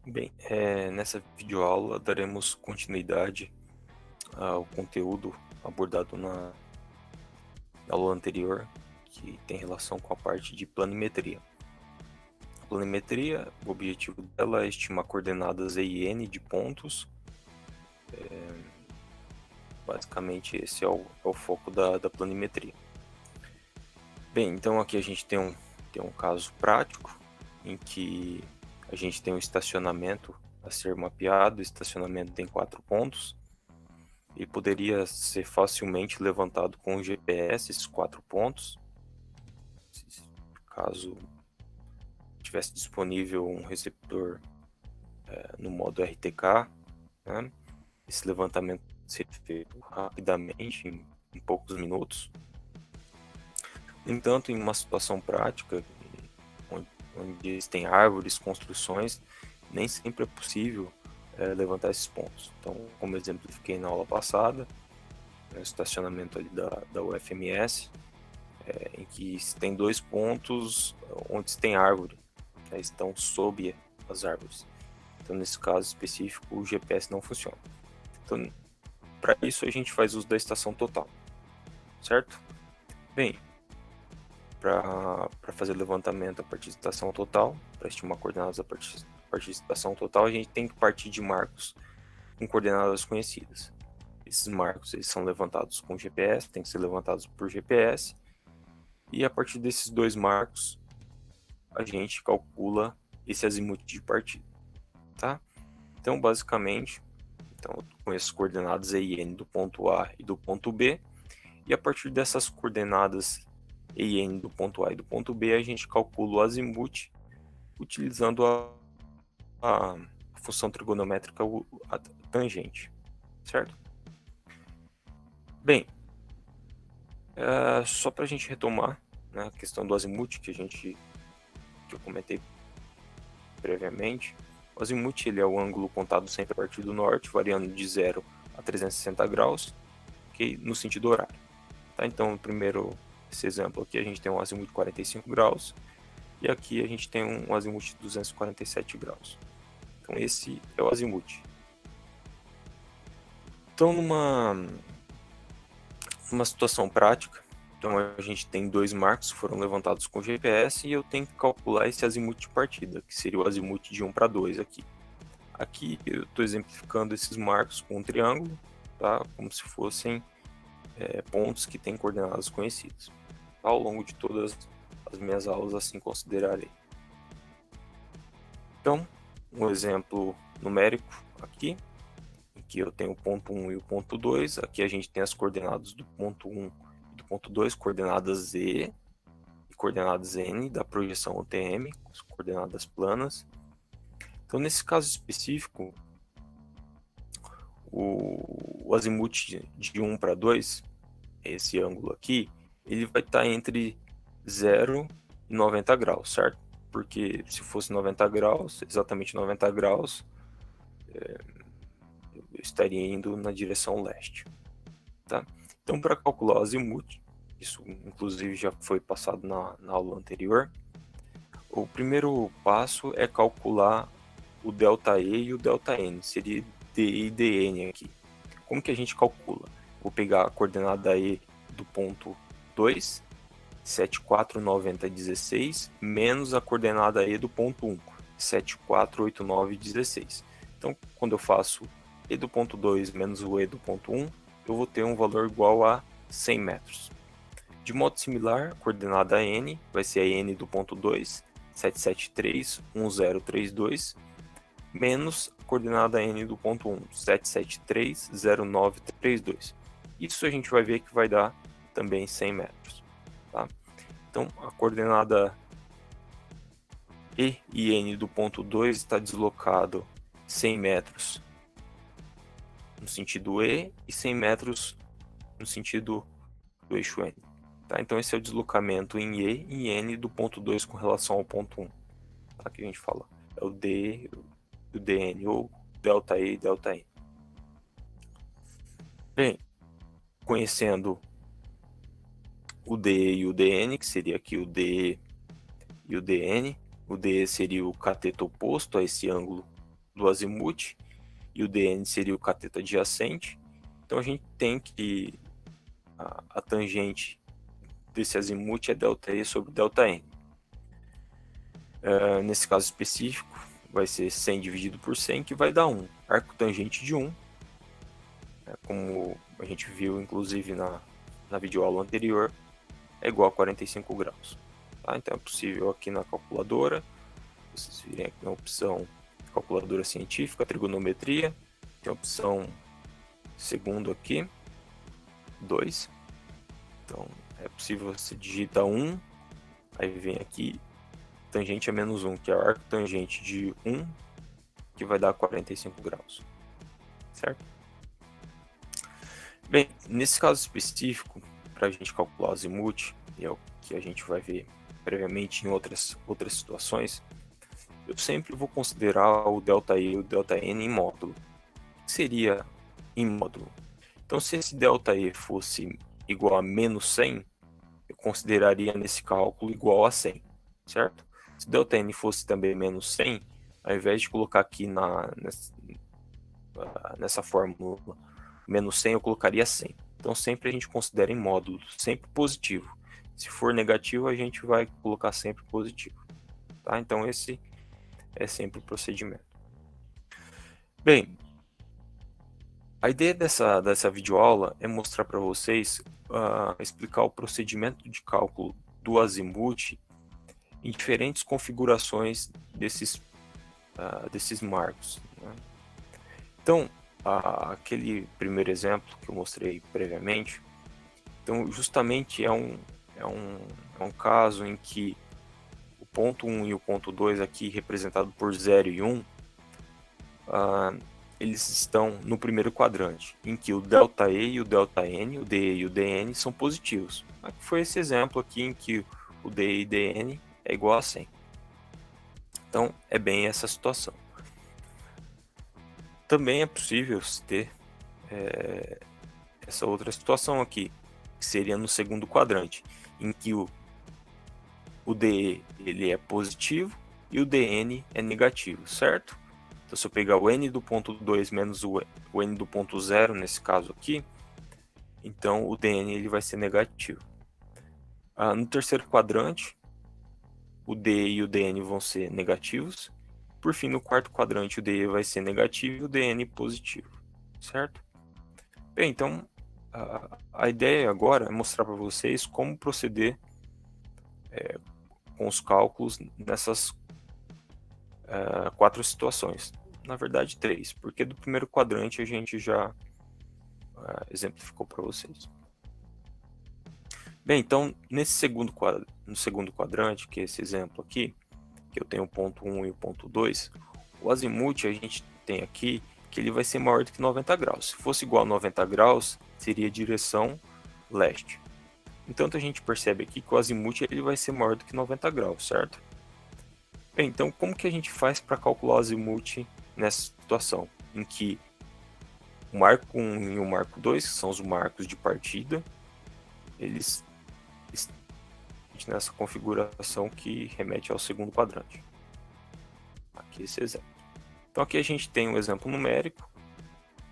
Bem, nessa videoaula daremos continuidade ao conteúdo abordado na aula anterior, que tem relação com a parte de planimetria. A planimetria, o objetivo dela é estimar coordenadas E e N de pontos. Basicamente, esse é o foco da planimetria. Bem, então aqui a gente tem um caso prático em que a gente tem um estacionamento a ser mapeado. O estacionamento tem 4 pontos e poderia ser facilmente levantado com o GPS esses 4 pontos, caso tivesse disponível um receptor no modo RTK, né? Esse levantamento seria feito rapidamente, em poucos minutos. No entanto, em uma situação prática, onde existem árvores, construções, nem sempre é possível levantar esses pontos. Então, como exemplifiquei na aula passada, o estacionamento ali da UFMS, em que se tem 2 pontos onde se tem árvore, que estão sob as árvores. Então, nesse caso específico, o GPS não funciona. Então, para isso a gente faz uso da estação total, certo? Bem, para fazer levantamento a partir de estação total, para estimar coordenadas a partir de estação total, a gente tem que partir de marcos com coordenadas conhecidas. Esses marcos eles são levantados com GPS, tem que ser levantados por GPS, e a partir desses 2 marcos a gente calcula esse azimuth de partida, tá? Então, basicamente, eu conheço as coordenadas E e N do ponto A e do ponto B, e a partir dessas coordenadas E e N do ponto A e do ponto B, a gente calcula o azimuth utilizando a função trigonométrica, a tangente, certo? Bem, só para a gente retomar, né, a questão do azimuth que eu comentei previamente. O azimuth ele é o ângulo contado sempre a partir do norte, variando de 0 a 360 graus, okay, no sentido horário. Tá? Então, primeiro, esse exemplo aqui, a gente tem um azimuth de 45 graus, e aqui a gente tem um azimuth de 247 graus. Então, esse é o azimuth. Então, numa situação prática, então a gente tem 2 marcos que foram levantados com GPS e eu tenho que calcular esse azimuth de partida, que seria o azimuth de 1 para 2 aqui. Aqui eu estou exemplificando esses marcos com um triângulo, tá? Como se fossem pontos que têm coordenadas conhecidas. Ao longo de todas as minhas aulas, assim considerarei. Então, um exemplo numérico aqui, em que eu tenho o ponto 1 e o ponto 2. Aqui a gente tem as coordenadas do ponto 1 e do ponto 2, coordenadas Z e coordenadas N da projeção UTM, as coordenadas planas. Então, nesse caso específico, o azimuth de 1 para 2, esse ângulo aqui, ele vai estar entre 0 e 90 graus, certo? Porque se fosse 90 graus, exatamente 90 graus, eu estaria indo na direção leste, tá? Então, para calcular o azimuth, isso inclusive já foi passado na aula anterior, o primeiro passo é calcular o ΔE e o ΔN, seria DE e DN aqui. Como que a gente calcula? Vou pegar a coordenada E do ponto 2, 749016, menos a coordenada E do ponto 1, 748916. Então, quando eu faço E do ponto 2 menos o E do ponto 1, eu vou ter um valor igual a 100 metros. De modo similar, a coordenada N vai ser a N do ponto 2, 7731032, menos a coordenada N do ponto 1, 7730932. Isso a gente vai ver que vai dar também 100 metros. Tá? Então, a coordenada E e N do ponto 2 está deslocado 100 metros no sentido E e 100 metros no sentido do eixo N. Tá? Então, esse é o deslocamento em E e N do ponto 2 com relação ao ponto 1. Tá? Que a gente fala. É o D, o DN, ou ΔE e ΔN. Bem, conhecendo o DE e o DN, que seria aqui o DE e o DN, o DE seria o cateto oposto a esse ângulo do azimuth, e o DN seria o cateto adjacente. Então a gente tem que a tangente desse azimuth é ΔE sobre ΔN. Nesse caso específico, vai ser 100 dividido por 100, que vai dar 1. Arco tangente de 1, como a gente viu inclusive na videoaula anterior, é igual a 45 graus. Tá? Então é possível aqui na calculadora, vocês virem aqui na opção calculadora científica, trigonometria, tem a opção segundo aqui, 2. Então é possível você digita 1, aí vem aqui tangente a menos 1, que é o arco tangente de 1, que vai dar 45 graus, certo? Bem, nesse caso específico, para a gente calcular o azimuth, e é o que a gente vai ver previamente em outras situações, eu sempre vou considerar o ΔE e o ΔN em módulo. O que seria em módulo? Então, se esse ΔE fosse igual a menos 100, eu consideraria nesse cálculo igual a 100, certo? Se ΔN fosse também menos 100, ao invés de colocar aqui nessa fórmula menos 100, eu colocaria 100. Então sempre a gente considera em módulo, sempre positivo. Se for negativo, a gente vai colocar sempre positivo. Tá? Então esse é sempre o procedimento. Bem, a ideia dessa videoaula é mostrar para vocês, explicar o procedimento de cálculo do azimuth em diferentes configurações desses marcos. Né? Então, aquele primeiro exemplo que eu mostrei previamente, então justamente é um caso em que o ponto 1 e o ponto 2 aqui representado por 0 e 1, eles estão no primeiro quadrante, em que o ΔE e o ΔN, o DE e o DN são positivos. Aqui foi esse exemplo aqui em que o DE e DN é igual a 100. Então é bem essa situação. Também é possível ter essa outra situação aqui, que seria no segundo quadrante, em que o DE ele é positivo e o DN é negativo, certo? Então, se eu pegar o n do ponto 2 menos o n do ponto 0, nesse caso aqui, então o DN ele vai ser negativo. No terceiro quadrante, o DE e o DN vão ser negativos. Por fim, no quarto quadrante, o DE vai ser negativo e o DN positivo, certo? Bem, então, a ideia agora é mostrar para vocês como proceder com os cálculos nessas 4 situações. Na verdade, 3, porque do primeiro quadrante a gente já exemplificou para vocês. Bem, então, no segundo quadrante, que é esse exemplo aqui, que eu tenho o ponto 1 e o ponto 2, o azimuth a gente tem aqui que ele vai ser maior do que 90 graus. Se fosse igual a 90 graus, seria direção leste. Então a gente percebe aqui que o azimuth ele vai ser maior do que 90 graus, certo? Bem, então como que a gente faz para calcular o azimuth nessa situação? Em que o marco 1 e o marco 2, que são os marcos de partida, eles estão nessa configuração que remete ao segundo quadrante. Aqui esse exemplo. Então aqui a gente tem um exemplo numérico,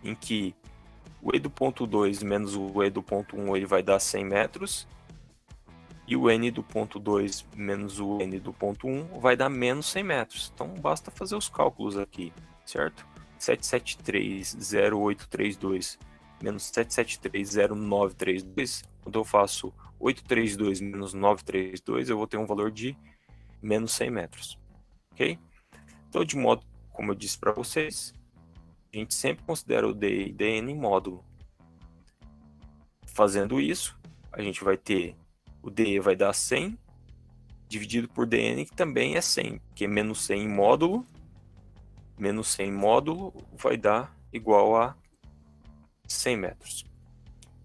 em que o e do ponto 2 menos o e do ponto 1 ele vai dar 100 metros, e o n do ponto 2 menos o n do ponto 1 vai dar menos 100 metros. Então basta fazer os cálculos aqui, certo? 773,0832 menos 773,0932, quando eu faço 832 menos 932, eu vou ter um valor de menos 100 metros, ok? Então, de modo, como eu disse para vocês, a gente sempre considera o DE e DN em módulo. Fazendo isso, a gente vai ter o DE vai dar 100, dividido por DN, que também é 100, porque menos 100 em módulo, menos 100 em módulo vai dar igual a 100 metros.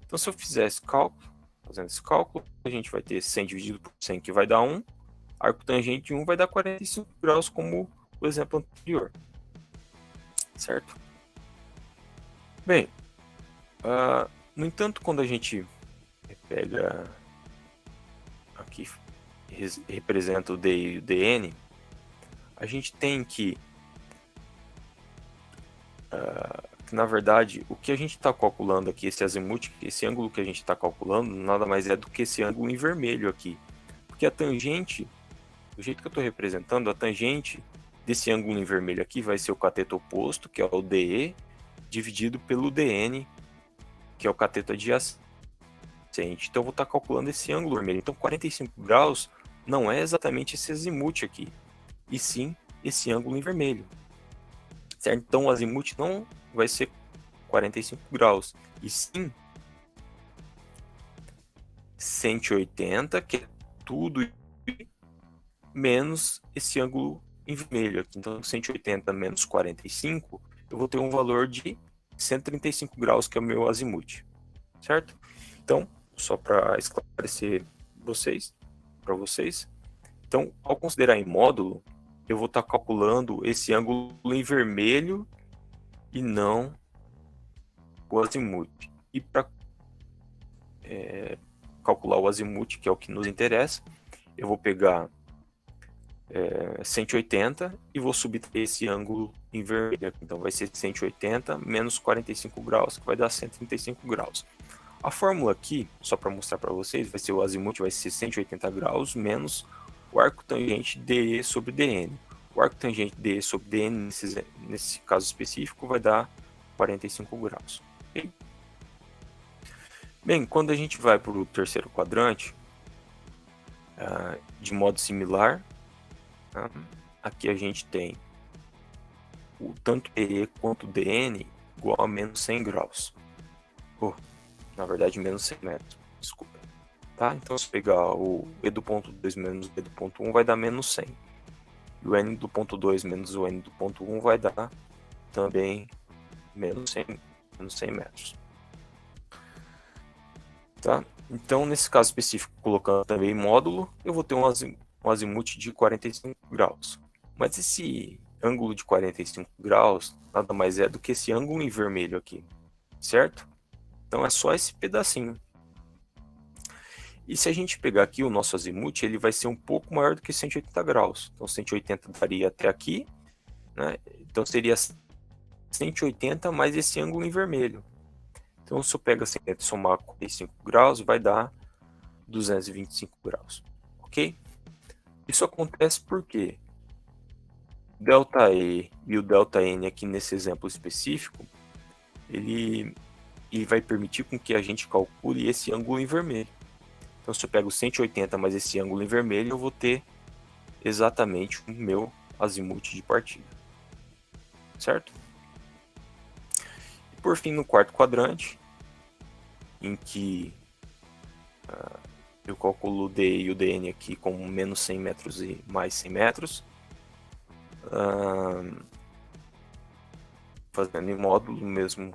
Então, se eu fizer esse cálculo, fazendo esse cálculo, a gente vai ter 100 dividido por 100, que vai dar 1, arco tangente de 1 vai dar 45 graus, como o exemplo anterior, certo? Bem, no entanto, quando a gente pega aqui, representa o D e o DN, a gente tem que que na verdade, o que a gente está calculando aqui, esse azimuth, esse ângulo que a gente está calculando, nada mais é do que esse ângulo em vermelho aqui. Porque a tangente, do jeito que eu estou representando, a tangente desse ângulo em vermelho aqui vai ser o cateto oposto, que é o DE, dividido pelo DN, que é o cateto adjacente. Então eu vou estar calculando esse ângulo vermelho. Então 45 graus não é exatamente esse azimuth aqui, e sim esse ângulo em vermelho. Certo? Então o azimuth não vai ser 45 graus, e sim 180, que é tudo menos esse ângulo em vermelho aqui. Então 180 menos 45, eu vou ter um valor de 135 graus, que é o meu azimuth. Certo? Então, só para esclarecer para vocês, então, ao considerar em módulo, eu vou estar calculando esse ângulo em vermelho e não o azimuth. E para calcular o azimuth, que é o que nos interessa, eu vou pegar 180 e vou subtrair esse ângulo em vermelho. Então vai ser 180 menos 45 graus, que vai dar 135 graus. A fórmula aqui, só para mostrar para vocês, vai ser o azimuth vai ser 180 graus menos o arco tangente DE sobre DN. O arco tangente DE sobre DN, nesse caso específico, vai dar 45 graus. Okay? Bem, quando a gente vai para o terceiro quadrante, de modo similar, aqui a gente tem o tanto DE quanto DN igual a menos 100 graus. Na verdade, menos 100 metros. Desculpa. Tá? Então, se pegar o E do ponto 2 menos o E do ponto 1 vai dar menos 100. E o N do ponto 2 menos o N do ponto 1 vai dar também menos 100 metros. Tá? Então, nesse caso específico, colocando também módulo, eu vou ter um azimuth de 45 graus. Mas esse ângulo de 45 graus nada mais é do que esse ângulo em vermelho aqui, certo? Então é só esse pedacinho. E se a gente pegar aqui o nosso azimuth, ele vai ser um pouco maior do que 180 graus. Então 180 daria até aqui, né? Então seria 180 mais esse ângulo em vermelho. Então se eu pego assim, somar 45 graus, vai dar 225 graus. Ok? Isso acontece porque ΔE e o ΔN aqui nesse exemplo específico, ele vai permitir com que a gente calcule esse ângulo em vermelho. Então, se eu pego 180 mais esse ângulo em vermelho, eu vou ter exatamente o meu azimuth de partida. Certo? E por fim, no quarto quadrante, em que eu calculo o D e o DN aqui como menos 100 metros e mais 100 metros, fazendo em módulo, mesma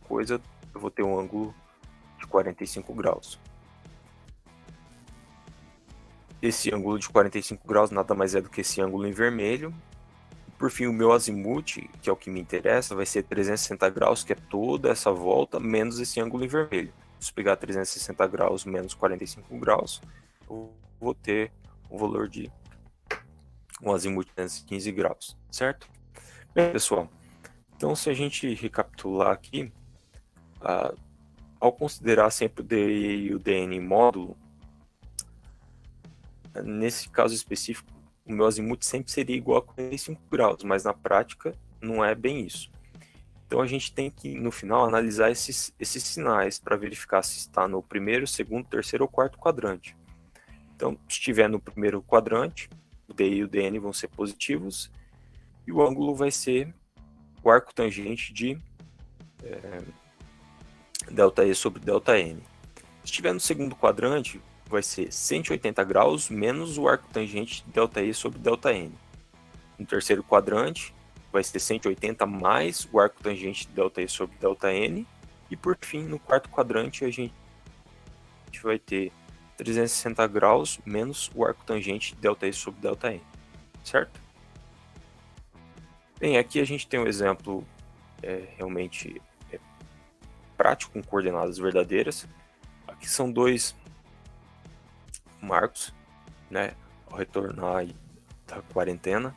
coisa, eu vou ter um ângulo de 45 graus. Esse ângulo de 45 graus nada mais é do que esse ângulo em vermelho. Por fim, o meu azimuth, que é o que me interessa, vai ser 360 graus, que é toda essa volta, menos esse ângulo em vermelho. Se eu pegar 360 graus menos 45 graus, eu vou ter um valor de um azimuth de 315 graus, certo? Bem, pessoal, então se a gente recapitular aqui, ao considerar sempre o DE e o DN em módulo, nesse caso específico, o meu azimuth sempre seria igual a 45 graus, mas na prática não é bem isso. Então a gente tem que, no final, analisar esses sinais para verificar se está no primeiro, segundo, terceiro ou quarto quadrante. Então, se estiver no primeiro quadrante, o DI e o DN vão ser positivos, e o ângulo vai ser o arco tangente de ΔE sobre ΔN. Se estiver no segundo quadrante, vai ser 180 graus menos o arco tangente de ΔE sobre ΔN. No terceiro quadrante, vai ser 180 mais o arco tangente de ΔE sobre ΔN. E por fim, no quarto quadrante, a gente vai ter 360 graus menos o arco tangente de ΔE sobre ΔN. Certo? Bem, aqui a gente tem um exemplo realmente prático com coordenadas verdadeiras. Aqui são dois marcos, né? Ao retornar da quarentena,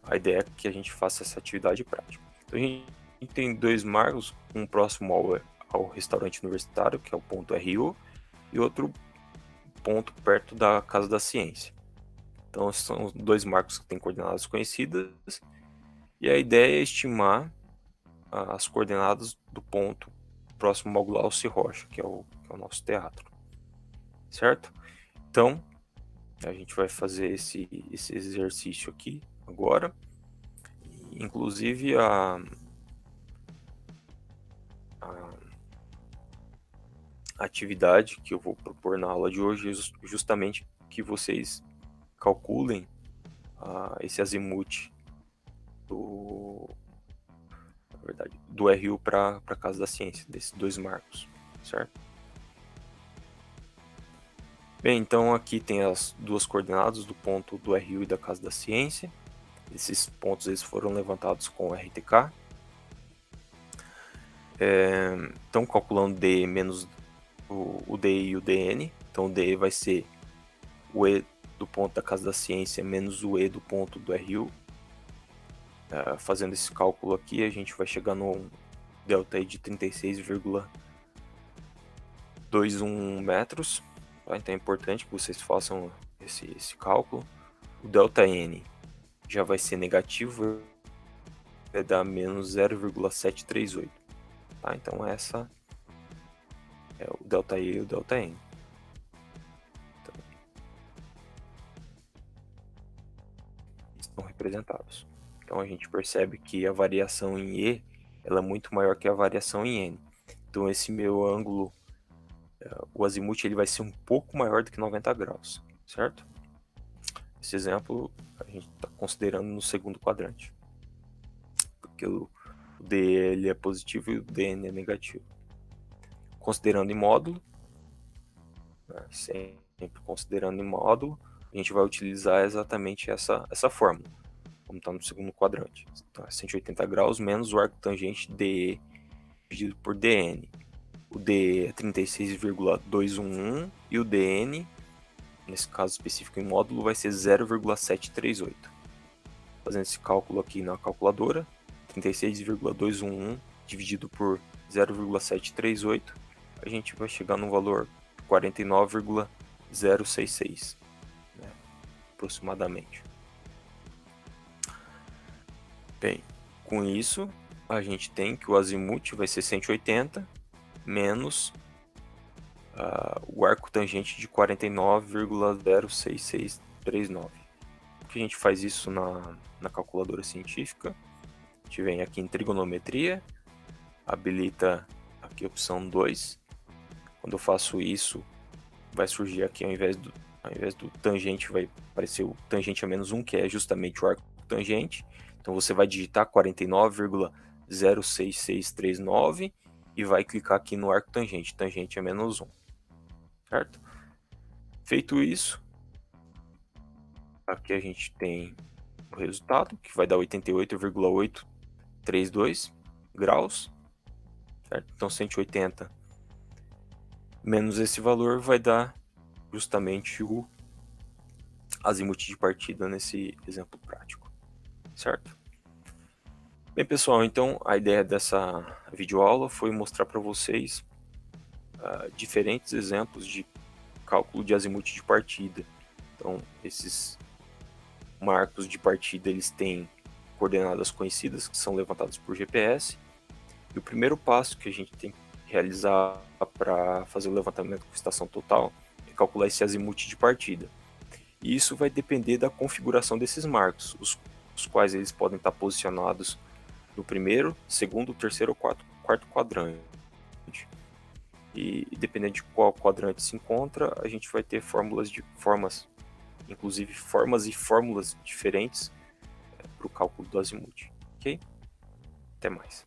a ideia é que a gente faça essa atividade prática. Então a gente E tem dois marcos, um próximo ao restaurante universitário, que é o ponto RU, e outro ponto perto da Casa da Ciência. Então são dois marcos que têm coordenadas conhecidas, e a ideia é estimar as coordenadas do ponto próximo ao Glaucio Rocha, que é o nosso teatro, certo? Então, a gente vai fazer esse exercício aqui agora. Inclusive, a atividade que eu vou propor na aula de hoje é justamente que vocês calculem esse azimuth do RU para a Casa da Ciência, desses dois marcos, certo? Bem, então aqui tem as duas coordenadas do ponto do RU e da Casa da Ciência. Esses pontos eles foram levantados com o RTK. Então, calculando D menos o DI e o DN. Então, o DE vai ser o E do ponto da Casa da Ciência menos o E do ponto do RU. Fazendo esse cálculo aqui, a gente vai chegar no delta I de 36,21 metros. Tá? Então, é importante que vocês façam esse cálculo. O delta N já vai ser negativo, vai dar menos 0,738. Tá? Então, essa é o delta I e o delta N. Então, estão representados. Então, a gente percebe que a variação em E ela é muito maior que a variação em N. Então, esse meu ângulo, o azimuth, ele vai ser um pouco maior do que 90 graus, certo? Esse exemplo a gente está considerando no segundo quadrante, porque o D ele é positivo e o DN é negativo. Considerando em módulo, né, sempre considerando em módulo, a gente vai utilizar exatamente essa fórmula, como está no segundo quadrante. Então, é 180 graus menos o arco tangente DE dividido por DN. O DE é 36,211 e o DN, nesse caso específico em módulo, vai ser 0,738. Fazendo esse cálculo aqui na calculadora, 36,211 dividido por 0,738, a gente vai chegar no valor 49,066, né, aproximadamente. Bem, com isso, a gente tem que o azimuth vai ser 180 menos o arco tangente de 49,06639. Por que a gente faz isso na calculadora científica? A gente vem aqui em trigonometria, habilita aqui a opção 2. Quando eu faço isso, vai surgir aqui, ao invés do tangente, vai aparecer o tangente a menos 1, que é justamente o arco tangente. Então você vai digitar 49,06639 e vai clicar aqui no arco tangente. Tangente é menos 1. Certo? Feito isso, aqui a gente tem o resultado, que vai dar 88,832 graus. Certo? Então 180 menos esse valor vai dar justamente o azimuth de partida nesse exemplo prático. Certo? Bem, pessoal, então a ideia dessa videoaula foi mostrar para vocês diferentes exemplos de cálculo de azimuth de partida. Então, esses marcos de partida eles têm coordenadas conhecidas que são levantadas por GPS. E o primeiro passo que a gente tem que realizar para fazer o levantamento com estação total é calcular esse azimuth de partida. E isso vai depender da configuração desses marcos, os quais eles podem estar posicionados no primeiro, segundo, terceiro ou quarto quadrante. E dependendo de qual quadrante se encontra, a gente vai ter formas e fórmulas diferentes para o cálculo do azimuth. Ok? Até mais.